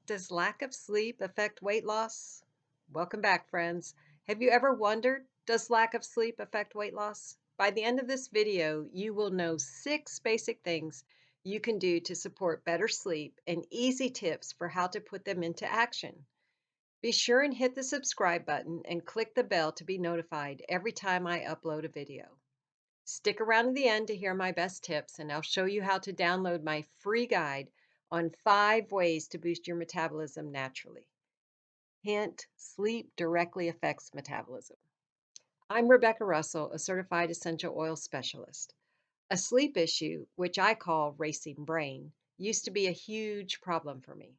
Does lack of sleep affect weight loss? Welcome back, friends. Have you ever wondered, does lack of sleep affect weight loss? By the end of this video, you will know 6 basic things you can do to support better sleep and easy tips for how to put them into action. Be sure and hit the subscribe button and click the bell to be notified every time I upload a video. Stick around to the end to hear my best tips, and I'll show you how to download my free guide on 5 ways to boost your metabolism naturally. Hint, sleep directly affects metabolism. I'm Rebecca Russell, a certified essential oil specialist. A sleep issue, which I call racing brain, used to be a huge problem for me.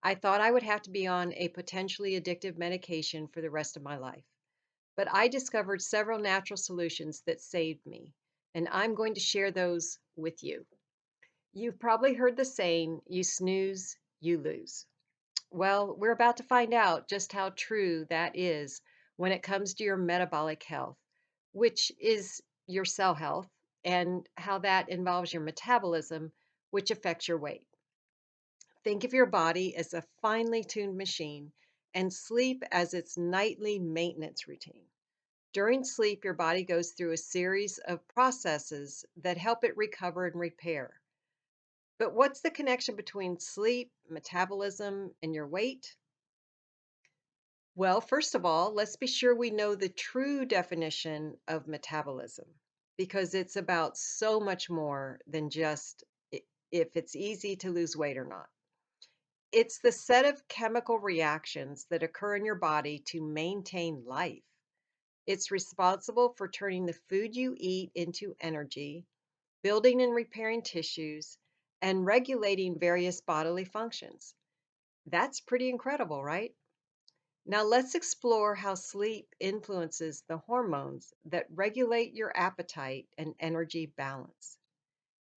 I thought I would have to be on a potentially addictive medication for the rest of my life. But I discovered several natural solutions that saved me, and I'm going to share those with you. You've probably heard the saying, you snooze, you lose. Well, we're about to find out just how true that is when it comes to your metabolic health, which is your cell health, and how that involves your metabolism, which affects your weight. Think of your body as a finely tuned machine and sleep as its nightly maintenance routine. During sleep, your body goes through a series of processes that help it recover and repair. But what's the connection between sleep, metabolism, and your weight? Well, first of all, let's be sure we know the true definition of metabolism because it's about so much more than just if it's easy to lose weight or not. It's the set of chemical reactions that occur in your body to maintain life. It's responsible for turning the food you eat into energy, building and repairing tissues, and regulating various bodily functions. That's pretty incredible, right? Now, let's explore how sleep influences the hormones that regulate your appetite and energy balance.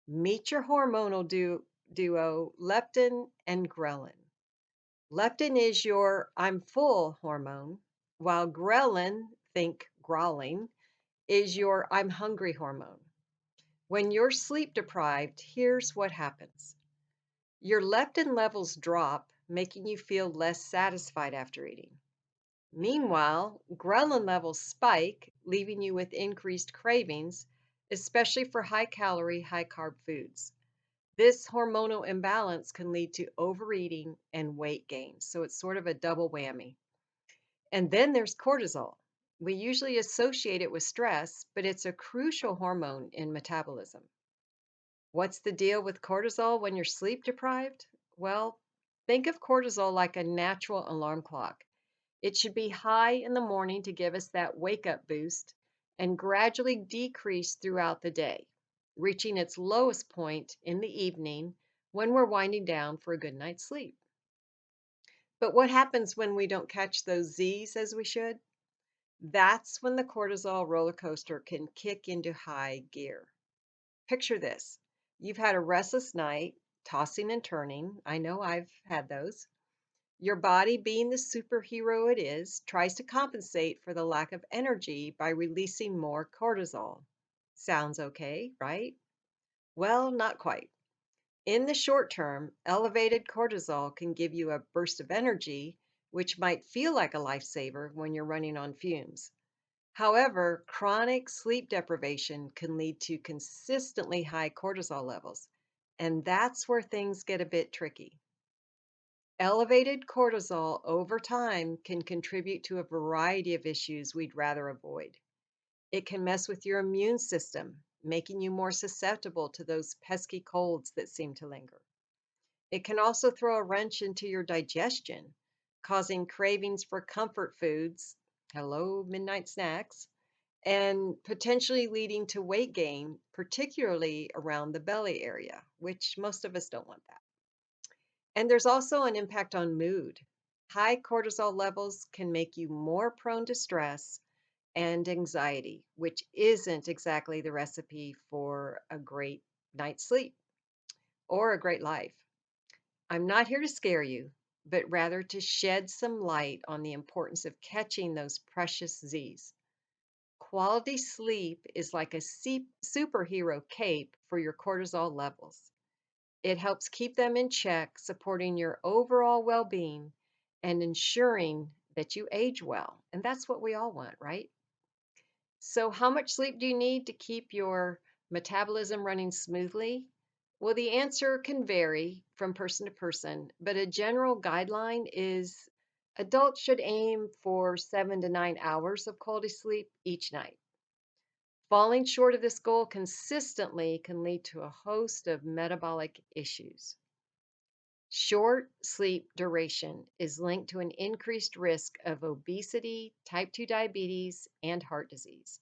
Meet your hormonal duo, leptin and ghrelin. Leptin is your I'm full hormone, while ghrelin, think growling, is your I'm hungry hormone. When you're sleep deprived, here's what happens. Your leptin levels drop, making you feel less satisfied after eating. Meanwhile, ghrelin levels spike, leaving you with increased cravings, especially for high calorie, high carb foods. This hormonal imbalance can lead to overeating and weight gain. So it's sort of a double whammy. And then there's cortisol. We usually associate it with stress, but it's a crucial hormone in metabolism. What's the deal with cortisol when you're sleep deprived? Well, think of cortisol like a natural alarm clock. It should be high in the morning to give us that wake up boost and gradually decrease throughout the day, reaching its lowest point in the evening when we're winding down for a good night's sleep. But what happens when we don't catch those Z's as we should? That's when the cortisol roller coaster can kick into high gear. Picture this. You've had a restless night, tossing and turning. I know I've had those. Your body, being the superhero it is, tries to compensate for the lack of energy by releasing more cortisol. Sounds okay, right? Well, not quite. In the short term, elevated cortisol can give you a burst of energy, which might feel like a lifesaver when you're running on fumes. However, chronic sleep deprivation can lead to consistently high cortisol levels, and that's where things get a bit tricky. Elevated cortisol over time can contribute to a variety of issues we'd rather avoid. It can mess with your immune system, making you more susceptible to those pesky colds that seem to linger. It can also throw a wrench into your digestion, causing cravings for comfort foods, hello, midnight snacks, and potentially leading to weight gain, particularly around the belly area, which most of us don't want that. And there's also an impact on mood. High cortisol levels can make you more prone to stress and anxiety, which isn't exactly the recipe for a great night's sleep or a great life. I'm not here to scare you, but rather to shed some light on the importance of catching those precious Z's. Quality sleep is like a superhero cape for your cortisol levels. It helps keep them in check, supporting your overall well being and ensuring that you age well. And that's what we all want, right? So, how much sleep do you need to keep your metabolism running smoothly? Well, the answer can vary from person to person, but a general guideline is adults should aim for 7 to 9 hours of quality sleep each night. Falling short of this goal consistently can lead to a host of metabolic issues. Short sleep duration is linked to an increased risk of obesity, type 2 diabetes, and heart disease.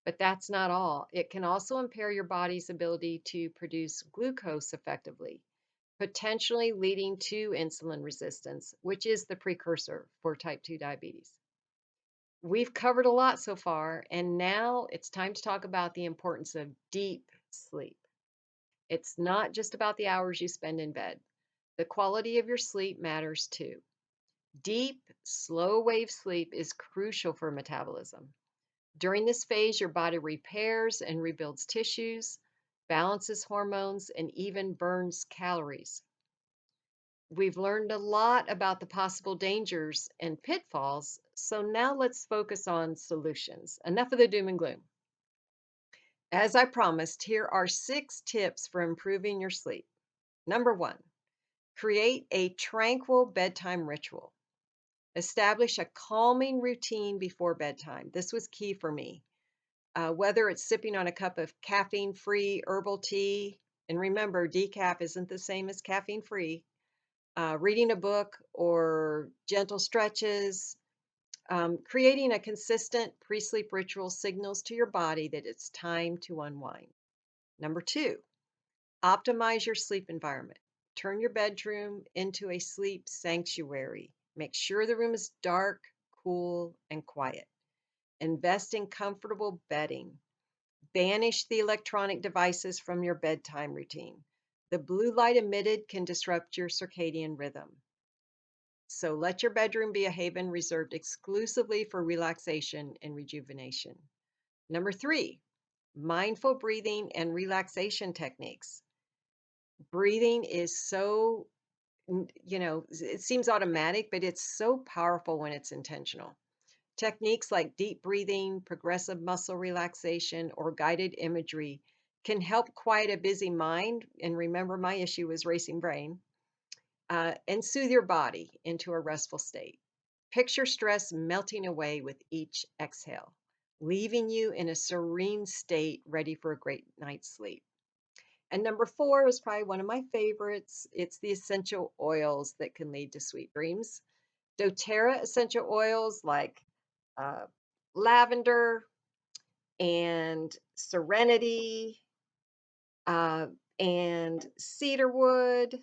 But that's not all. It can also impair your body's ability to produce glucose effectively, potentially leading to insulin resistance, which is the precursor for type 2 diabetes. We've covered a lot so far, and now it's time to talk about the importance of deep sleep. It's not just about the hours you spend in bed. The quality of your sleep matters too. Deep, slow wave sleep is crucial for metabolism. During this phase, your body repairs and rebuilds tissues, balances hormones, and even burns calories. We've learned a lot about the possible dangers and pitfalls, so now let's focus on solutions. Enough of the doom and gloom. As I promised, here are 6 tips for improving your sleep. Number one, create a tranquil bedtime ritual. Establish a calming routine before bedtime. This was key for me. Whether it's sipping on a cup of caffeine free herbal tea, and remember, decaf isn't the same as caffeine free, reading a book or gentle stretches, creating a consistent pre sleep ritual signals to your body that it's time to unwind. Number two, optimize your sleep environment. Turn your bedroom into a sleep sanctuary. Make sure the room is dark, cool, and quiet. Invest in comfortable bedding. Banish the electronic devices from your bedtime routine. The blue light emitted can disrupt your circadian rhythm. So let your bedroom be a haven reserved exclusively for relaxation and rejuvenation. Number three, mindful breathing and relaxation techniques. Breathing is so, it seems automatic, but it's so powerful when it's intentional. Techniques like deep breathing, progressive muscle relaxation, or guided imagery can help quiet a busy mind. And remember, my issue was racing brain, and soothe your body into a restful state. Picture stress melting away with each exhale, leaving you in a serene state ready for a great night's sleep. And number four is probably one of my favorites. It's the essential oils that can lead to sweet dreams. doTERRA essential oils like uh, lavender and serenity uh, and cedarwood.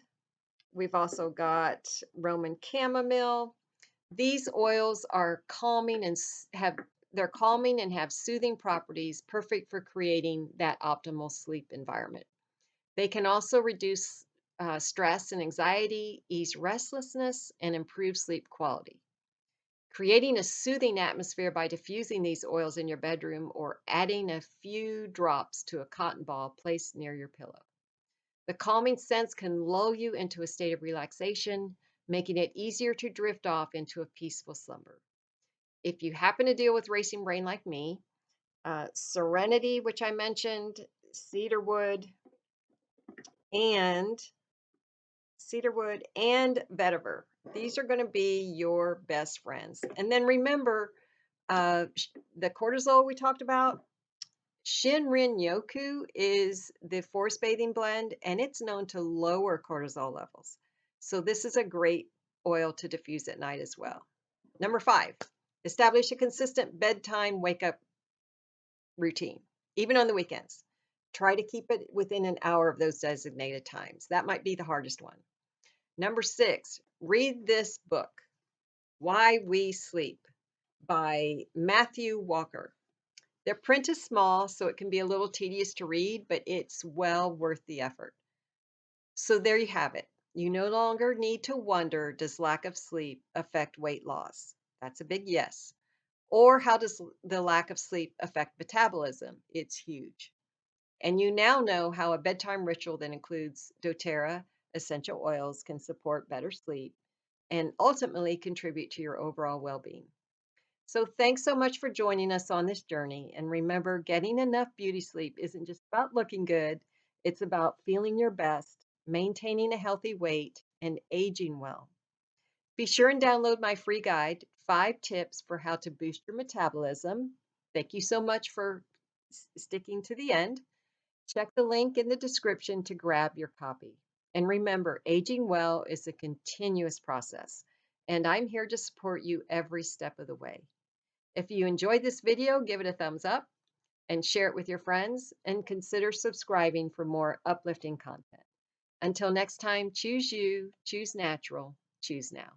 We've also got Roman chamomile. These oils are calming and they're calming and have soothing properties, perfect for creating that optimal sleep environment. They can also reduce stress and anxiety, ease restlessness, and improve sleep quality. Creating a soothing atmosphere by diffusing these oils in your bedroom or adding a few drops to a cotton ball placed near your pillow. The calming scents can lull you into a state of relaxation, making it easier to drift off into a peaceful slumber. If you happen to deal with racing brain like me, Serenity, which I mentioned, cedarwood, and cedarwood and vetiver. These are going to be your best friends. And then remember, the cortisol we talked about, Shinrin Yoku is the forest bathing blend, and it's known to lower cortisol levels. So this is a great oil to diffuse at night as well. Number five, establish a consistent bedtime wake up routine, even on the weekends. Try to keep it within an hour of those designated times. That might be the hardest one. Number six, read this book, Why We Sleep by Matthew Walker. The print is small, so it can be a little tedious to read, but it's well worth the effort. So there you have it. You no longer need to wonder, does lack of sleep affect weight loss? That's a big yes. Or how does the lack of sleep affect metabolism? It's huge. And you now know how a bedtime ritual that includes doTERRA essential oils can support better sleep and ultimately contribute to your overall well being. So, thanks so much for joining us on this journey. And remember, getting enough beauty sleep isn't just about looking good, it's about feeling your best, maintaining a healthy weight, and aging well. Be sure and download my free guide, 5 tips for how to boost your metabolism. Thank you so much for sticking to the end. Check the link in the description to grab your copy. And remember, aging well is a continuous process, and I'm here to support you every step of the way. If you enjoyed this video, give it a thumbs up and share it with your friends, and consider subscribing for more uplifting content. Until next time, choose you, choose natural, choose now.